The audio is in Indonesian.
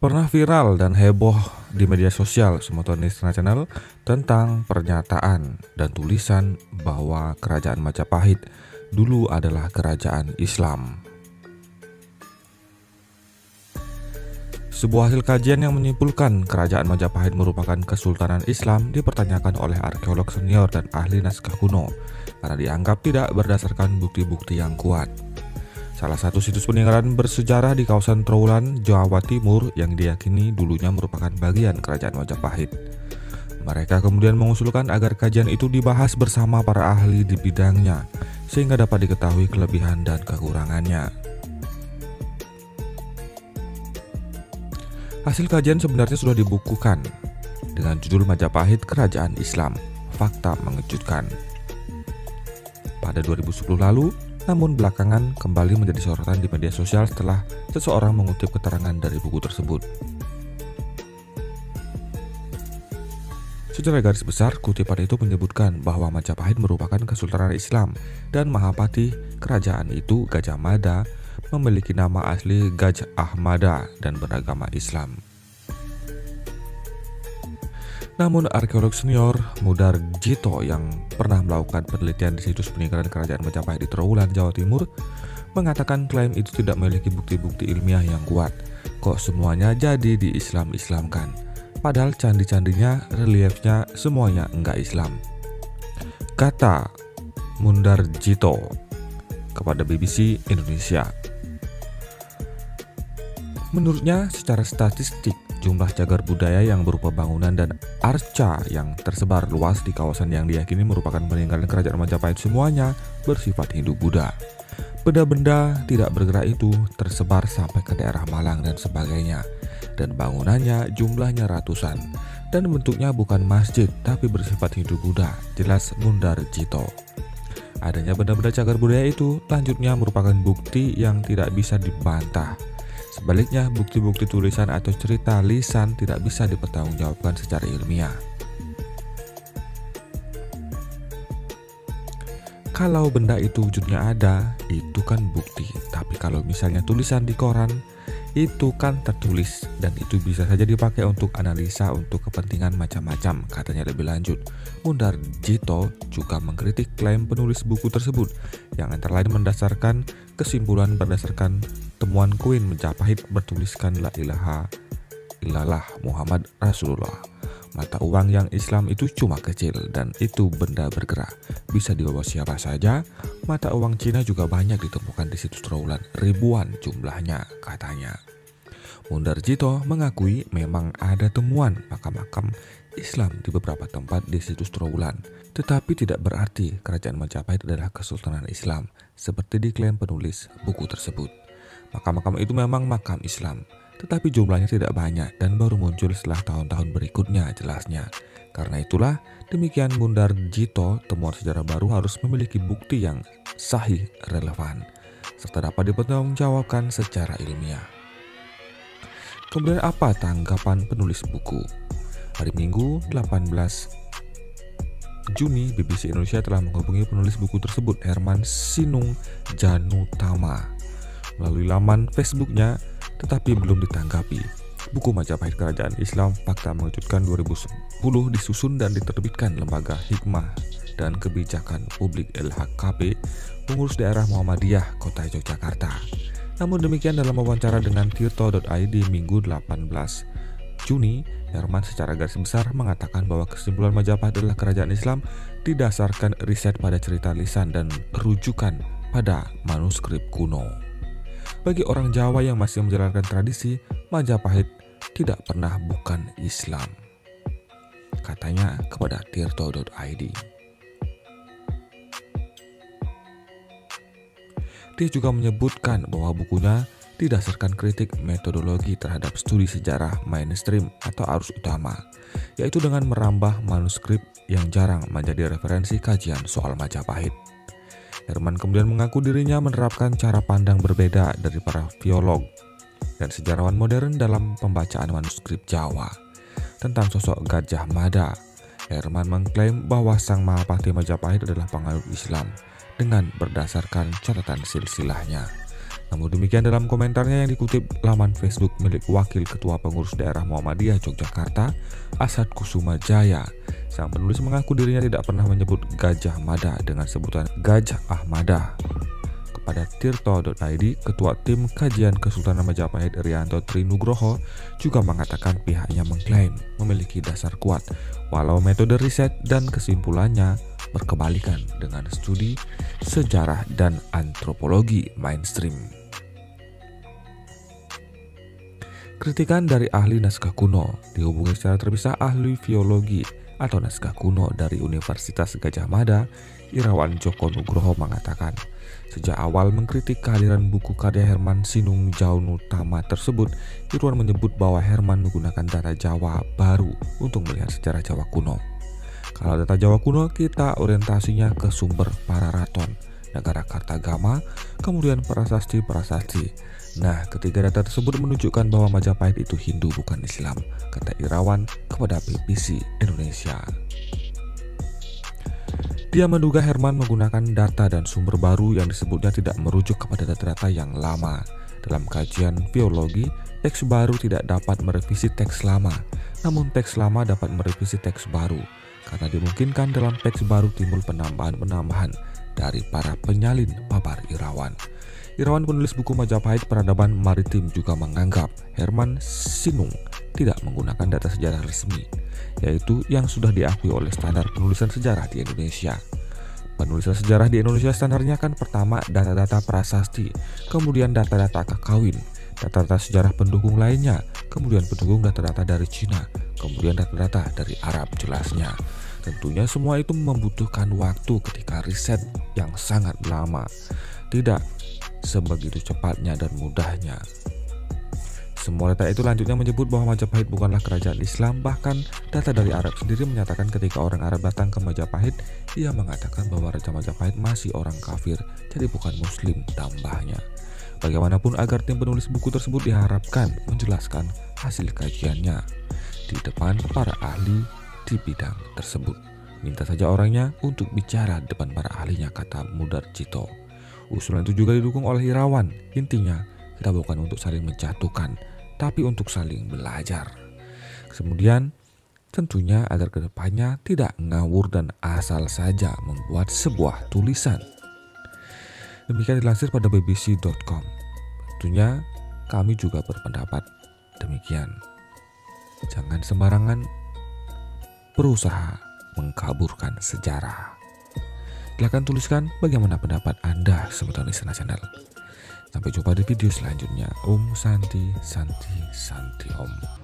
Pernah viral dan heboh di media sosial Sumatera Channel tentang pernyataan dan tulisan bahwa kerajaan Majapahit dulu adalah kerajaan Islam. Sebuah hasil kajian yang menyimpulkan kerajaan Majapahit merupakan kesultanan Islam dipertanyakan oleh arkeolog senior dan ahli naskah kuno karena dianggap tidak berdasarkan bukti-bukti yang kuat. Salah satu situs peninggalan bersejarah di kawasan Trowulan, Jawa Timur yang diyakini dulunya merupakan bagian kerajaan Majapahit. Mereka kemudian mengusulkan agar kajian itu dibahas bersama para ahli di bidangnya sehingga dapat diketahui kelebihan dan kekurangannya. Hasil kajian sebenarnya sudah dibukukan dengan judul Majapahit Kerajaan Islam, Fakta Mengejutkan pada 2010 lalu, namun belakangan kembali menjadi sorotan di media sosial setelah seseorang mengutip keterangan dari buku tersebut. Secara garis besar, kutipan itu menyebutkan bahwa Majapahit merupakan kesultanan Islam dan Mahapati kerajaan itu Gajah Mada memiliki nama asli Gajah Ahmada dan beragama Islam. Namun arkeolog senior Mudar Jito yang pernah melakukan penelitian di situs peninggalan kerajaan Majapahit di Trowulan, Jawa Timur mengatakan klaim itu tidak memiliki bukti-bukti ilmiah yang kuat. Kok semuanya jadi di-Islam-Islamkan? Padahal candi-candinya, reliefnya semuanya enggak Islam. Kata Mudar Jito kepada BBC Indonesia. Menurutnya secara statistik jumlah cagar budaya yang berupa bangunan dan arca yang tersebar luas di kawasan yang diyakini merupakan peninggalan kerajaan Majapahit semuanya bersifat Hindu-Buddha. Benda-benda tidak bergerak itu tersebar sampai ke daerah Malang dan sebagainya, dan bangunannya jumlahnya ratusan dan bentuknya bukan masjid tapi bersifat Hindu-Buddha, jelas Mudar Jito. Adanya benda-benda cagar budaya itu lanjutnya merupakan bukti yang tidak bisa dibantah. Sebaliknya, bukti-bukti tulisan atau cerita lisan tidak bisa dipertanggungjawabkan secara ilmiah. Kalau benda itu wujudnya ada, itu kan bukti. Tapi kalau misalnya tulisan di koran, itu kan tertulis dan itu bisa saja dipakai untuk analisa untuk kepentingan macam-macam, katanya lebih lanjut. Mudar Jito juga mengkritik klaim penulis buku tersebut yang antara lain mendasarkan kesimpulan berdasarkan temuan koin Majapahit bertuliskan La ilaha illallah Muhammad Rasulullah. Mata uang yang Islam itu cuma kecil dan itu benda bergerak, bisa dibawa siapa saja. Mata uang Cina juga banyak ditemukan di situs Trowulan, ribuan jumlahnya, katanya. Mudar Jito mengakui memang ada temuan makam-makam Islam di beberapa tempat di situs Trowulan, tetapi tidak berarti kerajaan Majapahit adalah kesultanan Islam seperti diklaim penulis buku tersebut. Makam-makam itu memang makam Islam, tetapi jumlahnya tidak banyak dan baru muncul setelah tahun-tahun berikutnya, jelasnya. Karena itulah, demikian Mudar Jito, temuan sejarah baru harus memiliki bukti yang sahih, relevan, serta dapat dipertanggungjawabkan secara ilmiah. Kemudian apa tanggapan penulis buku? Hari Minggu 18 Juni, BBC Indonesia telah menghubungi penulis buku tersebut, Herman Sinung Janutama, melalui laman Facebooknya, tetapi belum ditanggapi. Buku Majapahit Kerajaan Islam Fakta Mengejutkan 2010 disusun dan diterbitkan Lembaga Hikmah dan Kebijakan Publik LHKP, pengurus daerah Muhammadiyah Kota Yogyakarta. Namun demikian, dalam wawancara dengan tirto.id Minggu 18 Juni, Herman secara garis besar mengatakan bahwa kesimpulan Majapahit adalah kerajaan Islam didasarkan riset pada cerita lisan dan rujukan pada manuskrip kuno. Bagi orang Jawa yang masih menjalankan tradisi, Majapahit tidak pernah bukan Islam, katanya kepada tirto.id. Dia juga menyebutkan bahwa bukunya didasarkan kritik metodologi terhadap studi sejarah mainstream atau arus utama, yaitu dengan merambah manuskrip yang jarang menjadi referensi kajian soal Majapahit. Herman kemudian mengaku dirinya menerapkan cara pandang berbeda dari para filolog dan sejarawan modern dalam pembacaan manuskrip Jawa. Tentang sosok Gajah Mada, Herman mengklaim bahwa Sang Mahapati Majapahit adalah penganut Islam dengan berdasarkan catatan silsilahnya. Namun demikian dalam komentarnya yang dikutip laman Facebook milik Wakil Ketua Pengurus Daerah Muhammadiyah Yogyakarta, Asad Kusuma Jaya, sang penulis mengaku dirinya tidak pernah menyebut Gajah Mada dengan sebutan Gajah Ahmada. Kepada Tirto.id, Ketua Tim Kajian Kesultanan Majapahit Irianto Trinugroho juga mengatakan pihaknya mengklaim memiliki dasar kuat, walau metode riset dan kesimpulannya berkebalikan dengan studi sejarah dan antropologi mainstream. Kritikan dari ahli naskah kuno. Dihubungi secara terpisah ahli filologi atau naskah kuno dari Universitas Gadjah Mada, Irawan Joko Nugroho mengatakan, sejak awal mengkritik kehadiran buku karya Herman Sinung Jaunutama tersebut, Irwan menyebut bahwa Herman menggunakan data Jawa baru untuk melihat sejarah Jawa kuno. Kalau data Jawa kuno, kita orientasinya ke sumber para raton, negara Kartagama, kemudian prasasti-prasasti. Nah, ketiga data tersebut menunjukkan bahwa Majapahit itu Hindu bukan Islam, kata Irawan kepada BBC Indonesia. Dia menduga Herman menggunakan data dan sumber baru yang disebutnya tidak merujuk kepada data-data yang lama. Dalam kajian filologi, teks baru tidak dapat merevisi teks lama, namun teks lama dapat merevisi teks baru, karena dimungkinkan dalam teks baru timbul penambahan-penambahan dari para penyalin, pabar Irawan. Irawan penulis buku Majapahit Peradaban Maritim juga menganggap Herman Sinung tidak menggunakan data sejarah resmi, yaitu yang sudah diakui oleh standar penulisan sejarah di Indonesia. Penulisan sejarah di Indonesia standarnya kan pertama data-data prasasti, kemudian data-data akad kawin, data-data sejarah pendukung lainnya, kemudian pendukung data-data dari Cina, kemudian data-data dari Arab jelasnya. Tentunya semua itu membutuhkan waktu ketika riset yang sangat lama, tidak sebegitu cepatnya dan mudahnya. Semua data itu lanjutnya menyebut bahwa Majapahit bukanlah kerajaan Islam. Bahkan data dari Arab sendiri menyatakan ketika orang Arab datang ke Majapahit, ia mengatakan bahwa Raja Majapahit masih orang kafir, jadi bukan Muslim, tambahnya. Bagaimanapun agar tim penulis buku tersebut diharapkan menjelaskan hasil kajiannya di depan para ahli di bidang tersebut. Minta saja orangnya untuk bicara di depan para ahlinya, kata Mudarjito. Usulan itu juga didukung oleh Irawan. Intinya, kita bukan untuk saling menjatuhkan, tapi untuk saling belajar. Kemudian, tentunya agar kedepannya tidak ngawur dan asal saja membuat sebuah tulisan. Demikian dilansir pada bbc.com. Tentunya kami juga berpendapat demikian. Jangan sembarangan berusaha mengkaburkan sejarah. Silahkan tuliskan bagaimana pendapat Anda seputar Istana Channel. Sampai jumpa di video selanjutnya. Om Santi Santi Santi Om.